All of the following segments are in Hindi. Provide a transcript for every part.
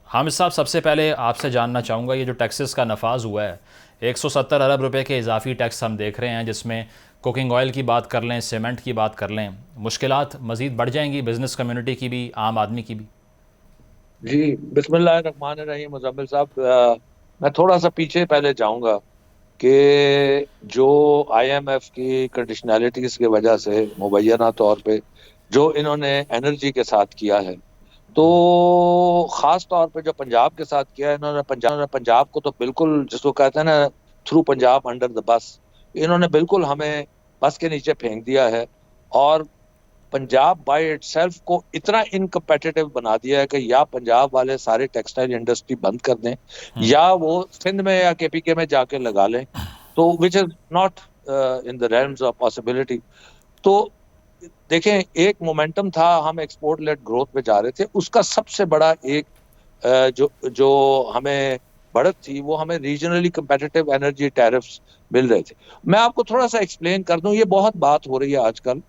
हामिद साहब, सबसे पहले आपसे जानना चाहूँगा, ये जो टैक्सेस का नफाज हुआ है, 170 अरब रुपए के इजाफी टैक्स हम देख रहे हैं, जिसमें कुकिंग ऑयल की बात कर लें, सीमेंट की बात कर लें, मुश्किलात मज़ीद बढ़ जाएंगी बिज़नेस कम्युनिटी की भी, आम आदमी की भी। जी, बिस्मिल्लाह रहमान रहीम। मुजम्मिल साहब, मैं थोड़ा सा पीछे पहले जाऊंगा कि जो आईएमएफ की कंडीशनैलिटीज की वजह से मुबैना तौर पे जो इन्होंने एनर्जी के साथ किया है, तो खास तौर पे जो पंजाब के साथ किया है इन्होंने, पंजाब को तो बिल्कुल, जिसको कहते हैं ना, through Punjab under the bus, इन्होंने बिल्कुल हमें बस के नीचे फेंक दिया है। और पंजाब बाय इटसेल्फ को इतना इनकम्पेटिटिव बना दिया है कि या पंजाब वाले सारे टेक्सटाइल इंडस्ट्री बंद कर दें, हम्म। या वो सिंध में या केपीके में जाके लगा लें, तो which is not in the realms of possibility. तो देखें, एक मोमेंटम था, हम एक्सपोर्ट लेड ग्रोथ पे जा रहे थे, उसका सबसे बड़ा एक जो जो हमें बढ़त थी, वो हमें रीजनली competitive एनर्जी टैरिफ्स मिल रहे थे। मैं आपको थोड़ा सा एक्सप्लेन कर दूं, ये बहुत बात हो रही है आजकल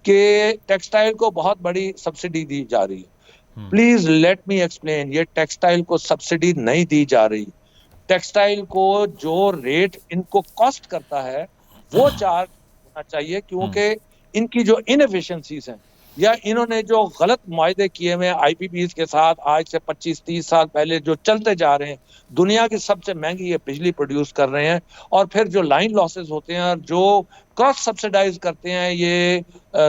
कि टेक्सटाइल को बहुत बड़ी सब्सिडी दी जा रही है। प्लीज लेट मी एक्सप्लेन, ये टेक्सटाइल को सब्सिडी नहीं दी जा रही। टेक्सटाइल को जो रेट इनको कॉस्ट करता है वो चार्ज होना चाहिए, हम्म। क्योंकि इनकी जो इनएफिशिएंसीज हैं, या इन्होंने जो गलत मुआहदे किए हुए आईपीपीज के साथ आज से 25-30 साल पहले जो चलते जा रहे हैं, दुनिया की सबसे महंगी ये बिजली प्रोड्यूस कर रहे हैं, और फिर जो लाइन लॉसेस होते हैं और जो क्रॉस सब्सिडाइज करते हैं, ये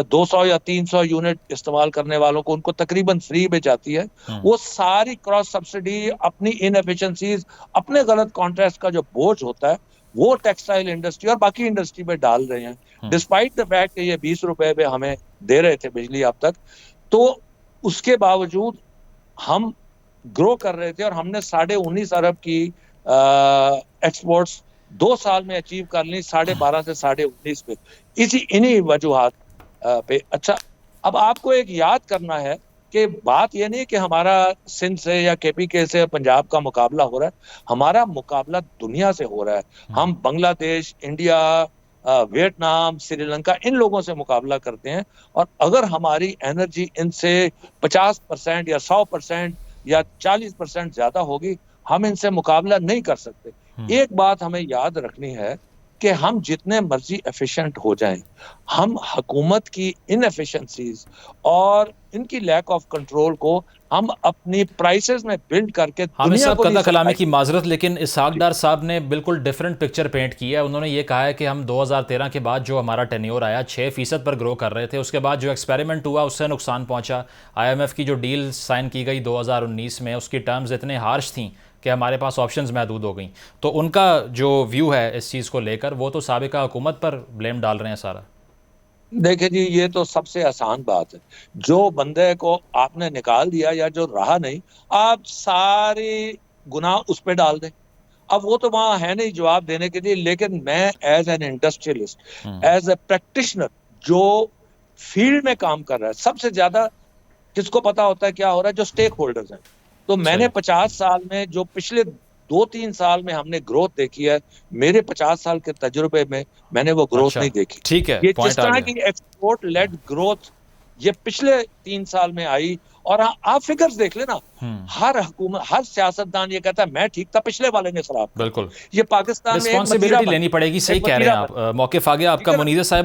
200 या 300 यूनिट इस्तेमाल करने वालों को उनको तकरीबन फ्री में जाती है। हम्म। वो सारी क्रॉस सब्सिडी, अपनी इनएफिशिएंसीज, अपने गलत कॉन्ट्रैक्ट का जो बोझ होता है, वो टेक्सटाइल इंडस्ट्री और बाकी इंडस्ट्री में डाल रहे हैं, हम्म। डिस्पाइट द फैक्ट कि ये 20 रुपए में हमें दे रहे थे बिजली अब तक। तो उसके बावजूद हम ग्रो कर रहे थे, और हमने 19.5 अरब की एक्सपोर्ट्स 2 साल में अचीव कर ली, 12.5 से 19.5 पे, इसी इन्हीं वजूहात पे। अच्छा, अब आपको एक याद करना है कि बात यह नहीं कि हमारा सिंध से या केपीके से पंजाब का मुकाबला हो रहा है, हमारा मुकाबला दुनिया से हो रहा है। हम बांग्लादेश, इंडिया, वियतनाम, श्रीलंका, इन लोगों से मुकाबला करते हैं, और अगर हमारी एनर्जी इनसे 50% या 100% या 40% ज्यादा होगी, हम इनसे मुकाबला नहीं कर सकते। हम्म। एक बात हमें याद रखनी है कि हम जितने मर्जी एफिशिएंट हो जाएं, हम हुकूमत की इनएफिशिएंसीज और इनकी लैक ऑफ कंट्रोल को हम अपनी प्राइसेस में बिल्ड करके हामिद दुनिया साहब, को नहीं कदा कलामी सप्लाई। की माजरत, लेकिन इसहाक डार साहब ने बिल्कुल डिफरेंट पिक्चर पेंट की है। उन्होंने ये कहा है कि हम 2013 के बाद जो हमारा टेन्योर आया 6% पर ग्रो कर रहे थे, उसके बाद जो एक्सपेरिमेंट हुआ उससे नुकसान पहुंचा। आईएमएफ की जो डील साइन की गई 2019 में, उसकी टर्म्स इतने हार्श थी कि हमारे पास ऑप्शंस महदूद हो गई। तो उनका जो व्यू है इस चीज़ को लेकर, वो तो साबिका हुकूमत पर ब्लेम डाल रहे हैं सारा। देखिए जी, ये तो सबसे आसान बात है। जो बंदे को आपने निकाल दिया या जो रहा नहीं, आप सारे गुनाह उस पर डाल दें। अब वो तो वहां है नहीं जवाब देने के लिए, लेकिन मैं as an industrialist, hmm. As a practitioner, जो फील्ड में काम कर रहा है, सबसे ज्यादा किसको पता होता है क्या हो रहा है? जो स्टेक होल्डर्स हैं। तो मैंने सही। 50 साल में, जो पिछले 2-3 साल में हमने ग्रोथ देखी है, मेरे 50 साल के तजुर्बे में मैंने वो ग्रोथ अच्छा, नहीं देखी। ठीक है, ये जिस पॉइंट आ तरह गया। की एक्सपोर्ट लेड ग्रोथ ये पिछले 3 साल में आई, और आप फिगर्स देख लेना, हम्म। हर हुकूमत, हर सियासतदान ये कहता है मैं ठीक था, पिछले वाले ने खराब कर बिल्कुल। दिया। ये पाकिस्तान में एक मतीरा रिस्पॉन्सिबिलिटी बन लेनी पड़ेगी, गया, सही एक कह रहे हैं मतीरा बन आप। गया, मौके फागे ठीक आपका है ना? मुनीर साहब।